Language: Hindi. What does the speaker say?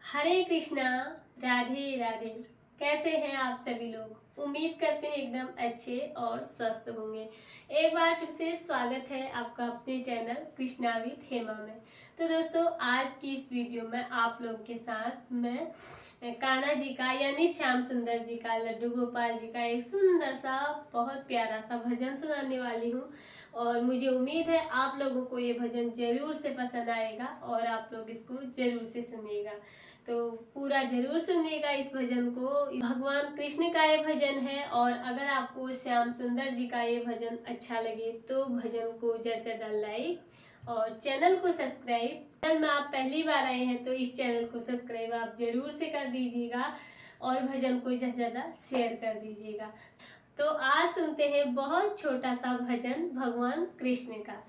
हरे कृष्णा। राधे राधे। कैसे हैं आप सभी लोग? उम्मीद करते हैं एकदम अच्छे और स्वस्थ होंगे। एक बार फिर से स्वागत है आपका अपने चैनल कृष्णा विद हेमा में। तो दोस्तों, आज की इस वीडियो में आप लोगों के साथ मैं कान्हा जी का यानी श्याम सुंदर जी का, लड्डू गोपाल जी का एक सुंदर सा बहुत प्यारा सा भजन सुनाने वाली हूँ। और मुझे उम्मीद है आप लोगों को ये भजन जरूर से पसंद आएगा और आप लोग इसको जरूर से सुनिएगा। तो पूरा जरूर सुनिएगा इस भजन को। भगवान कृष्ण का ये भजन है और अगर आपको श्याम सुंदर जी का ये भजन अच्छा लगे तो भजन को जैसे लाइक और चैनल को सब्सक्राइब। चैनल में आप पहली बार आए हैं तो इस चैनल को सब्सक्राइब आप जरूर से कर दीजिएगा और भजन को ज़्यादा शेयर कर दीजिएगा। तो आज सुनते हैं बहुत छोटा सा भजन भगवान कृष्ण का।